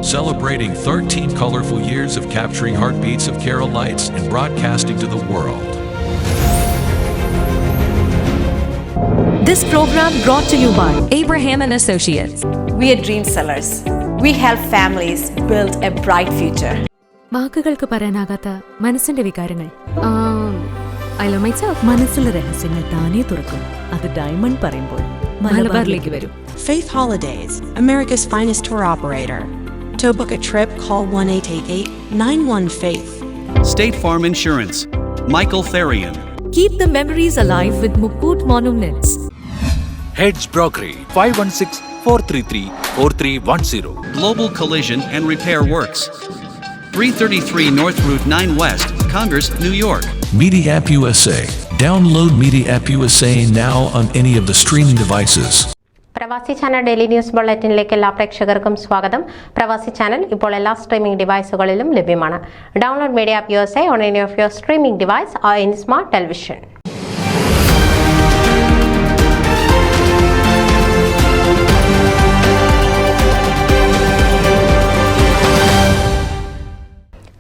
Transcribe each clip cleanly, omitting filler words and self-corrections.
celebrating 13 colorful years of capturing heartbeats of Keralites and broadcasting to the world. This program brought to you by Abraham and Associates. We are dream sellers. We help families build a bright future. വാക്കുകൾക്ക് പറയാനാകാത്ത മനസ്സിന്റെ വികാരങ്ങൾ. I love myself. മനസ്സിലെ രഹസ്യങ്ങൾ താനേ തുറക്കും. അത് diamond പറയുമ്പോൾ മലബാറിലേക്ക് വരും. Faith Holidays, America's finest tour operator. To book a trip, call 1-888-91-FAITH. State Farm Insurance, Michael Therian. Keep the memories alive with Mukut Monuments. Heads Brokery 516-433-4310. Global Collision and Repair Works, 333 North Route 9 West, Congress, New York. Media App USA. Download Media App USA now on any of the streaming devices. പ്രവാസി channel daily news ബുള്ളറ്റിനിലേക്ക് എല്ലാ പ്രേക്ഷകർക്കും സ്വാഗതം. പ്രവാസി channel ഇപ്പോൾ എല്ലാ streaming ഡിവൈസുകളിലും ലഭ്യമാണ്. Download media app USA on any of your streaming device or in smart television.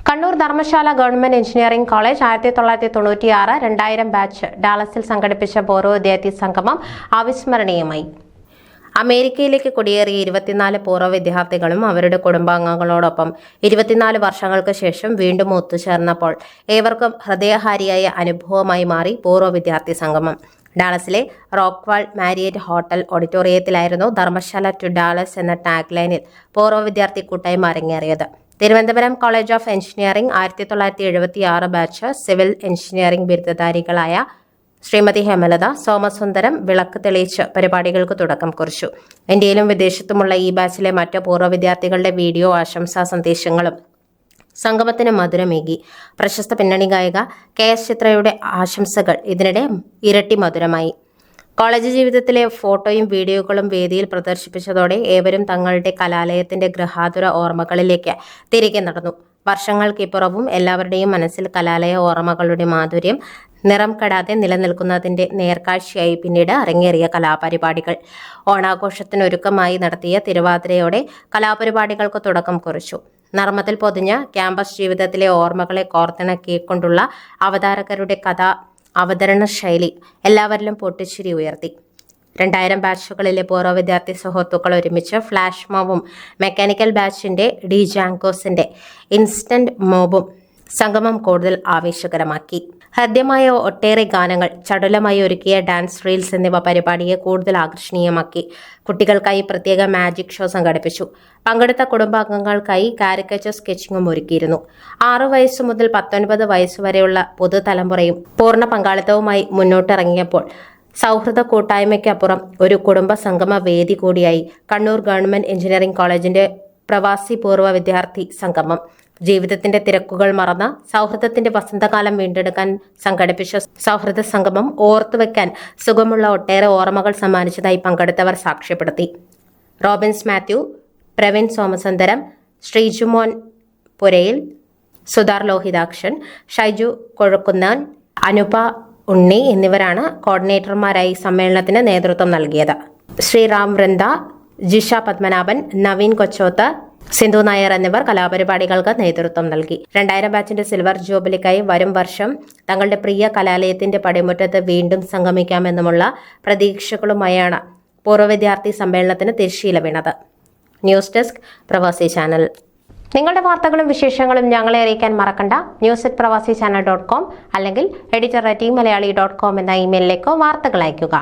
Kannur Dharmashala government engineering college 1996-2000 batch ഡാലസിൽ സംഘടിപ്പിച്ച പൂർവ്വ വിദ്യാർത്ഥി സംഗമം അവിസ്മരണീയമായി. അമേരിക്കയിലേക്ക് കുടിയേറിയ 24 പൂർവ്വ വിദ്യാർത്ഥികളും അവരുടെ കുടുംബാംഗങ്ങളോടൊപ്പം 24 വർഷങ്ങൾക്ക് ശേഷം വീണ്ടും ഒത്തുചേർന്നപ്പോൾ ഏവർക്കും ഹൃദയഹാരിയായ അനുഭവമായി മാറി പൂർവ്വ വിദ്യാർത്ഥി സംഗമം. ഡാലസിലെ റോക്ക്വാൾ മാരിയറ്റ് ഹോട്ടൽ ഓഡിറ്റോറിയത്തിലായിരുന്നു ധർമ്മശാല ടു ഡാലസ് എന്ന ടാഗ് ലൈനിൽ പൂർവ്വ വിദ്യാർത്ഥി കൂട്ടായ്മ അരങ്ങേറിയത്. Thiruvananthapuram college of engineering 1976 batch civil engineering ബിരുദധാരികളായ ശ്രീമതി ഹേമലത സോമസുന്ദരം വിളക്ക് തെളിയിച്ച് പരിപാടികൾക്ക് തുടക്കം കുറിച്ചു. ഇന്ത്യയിലും വിദേശത്തുമുള്ള ഈ ബാച്ചിലെ മറ്റ് പൂർവ്വ വിദ്യാർത്ഥികളുടെ വീഡിയോ ആശംസാ സന്ദേശങ്ങളും സംഗമത്തിന് മധുരമേകി. പ്രശസ്ത പിന്നണി ഗായിക KS ചിത്രയുടെ ആശംസകൾ ഇതിനിടെ ഇരട്ടി മധുരമായി. കോളേജ് ജീവിതത്തിലെ ഫോട്ടോയും വീഡിയോകളും വേദിയിൽ പ്രദർശിപ്പിച്ചതോടെ ഏവരും തങ്ങളുടെ കലാലയത്തിന്റെ ഗൃഹാതുര ഓർമ്മകളിലേക്ക് തിരികെ നടന്നു. വർഷങ്ങൾക്കിപ്പുറവും എല്ലാവരുടെയും മനസ്സിൽ കലാലയ ഓർമ്മകളുടെ മാധുര്യം നിറം കെടാതെ നിലനിൽക്കുന്നതിന്റെ നേർക്കാഴ്ചയായി പിന്നീട് അരങ്ങേറിയ കലാപരിപാടികൾ. ഓണാഘോഷത്തിനൊരുക്കമായി നടത്തിയ തിരുവാതിരയോടെ കലാപരിപാടികൾക്ക് തുടക്കം കുറിച്ചു. നർമ്മത്തിൽ പൊതിഞ്ഞ ക്യാമ്പസ് ജീവിതത്തിലെ ഓർമ്മകളെ കോർത്തിണക്കിക്കൊണ്ടുള്ള അവതാരകരുടെ അവതരണ ശൈലി എല്ലാവരിലും പൊട്ടിച്ചിരി ഉയർത്തി. 2000 ബാച്ചുകളിലെ പൂർവ്വ വിദ്യാർത്ഥി സുഹൃത്തുക്കൾ ഒരുമിച്ച് ഫ്ലാഷ് മോബും മെക്കാനിക്കൽ ബാച്ചിന്റെ ഡി ജാങ്കോസിന്റെ ഇൻസ്റ്റന്റ് മോബും സംഗമം കൂടുതൽ ആവേശകരമാക്കി. ഹൃദ്യമായ ഒട്ടേറെ ഗാനങ്ങൾ, ചടുലമായി ഒരുക്കിയ ഡാൻസ് റീൽസ് എന്നിവ പരിപാടിയെ കൂടുതൽ ആകർഷണീയമാക്കി. കുട്ടികൾക്കായി പ്രത്യേക മാജിക് ഷോ സംഘടിപ്പിച്ചു. പങ്കെടുത്ത കുടുംബാംഗങ്ങൾക്കായി കാരിക്കേച്ചർ സ്കെച്ചിങ്ങും ഒരുക്കിയിരുന്നു. 6 വയസ്സു മുതൽ 19 വയസ്സുവരെയുള്ള പുതുതലമുറയും പൂർണ്ണ പങ്കാളിത്തവുമായി മുന്നോട്ടിറങ്ങിയപ്പോൾ സൗഹൃദ കൂട്ടായ്മയ്ക്കപ്പുറം ഒരു കുടുംബ സംഗമ വേദി കൂടിയായി കണ്ണൂർ ഗവൺമെന്റ് എഞ്ചിനീയറിംഗ് കോളേജിന്റെ പ്രവാസി പൂർവ്വ വിദ്യാർത്ഥി സംഗമം. ജീവിതത്തിന്റെ തിരക്കുകൾ മറന്ന സൗഹൃദത്തിന്റെ വസന്തകാലം വീണ്ടെടുക്കാൻ സംഘടിപ്പിച്ച സൗഹൃദ സംഗമം ഓർത്തുവെക്കാൻ സുഖമുള്ള ഒട്ടേറെ ഓർമ്മകൾ സമ്മാനിച്ചതായി പങ്കെടുത്തവർ സാക്ഷ്യപ്പെടുത്തി. റോബിൻസ് മാത്യു, പ്രവീൺ സോമസുന്ദരം, ശ്രീജുമോൻ പുരയിൽ, സുധാർ ലോഹിതാക്ഷൻ, ഷൈജു കൊഴക്കുന്നാൻ, അനുപ ഉണ്ണി എന്നിവരാണ് കോർഡിനേറ്റർമാരായി സമ്മേളനത്തിന് നേതൃത്വം നൽകിയത്. ശ്രീറാം വൃന്ദ, ജിഷ പത്മനാഭൻ, നവീൻ കൊച്ചോത്ത്, സിന്ധു നായർ എന്നിവർ കലാപരിപാടികൾക്ക് നേതൃത്വം നൽകി. 2000 ബാച്ചിന്റെ സിൽവർ ജൂബിലിക്കായി വരും വർഷം തങ്ങളുടെ പ്രിയ കലാലയത്തിന്റെ പടിമുറ്റത്ത് വീണ്ടും സംഗമിക്കാമെന്നുമുള്ള പ്രതീക്ഷകളുമായാണ് പൂർവ്വ വിദ്യാർത്ഥി സമ്മേളനത്തിന് തിരശ്ശീല വീണത്. ന്യൂസ് ഡെസ്ക് പ്രവാസി ചാനൽ. നിങ്ങളുടെ വാർത്തകളും വിശേഷങ്ങളും ഞങ്ങളെ അറിയിക്കാൻ മറക്കണ്ട. news@pravasichannel.com അല്ലെങ്കിൽ editor@tmalayali.com എന്ന ഇമെയിലിലേക്ക് വാർത്തകൾ അയയ്ക്കുക.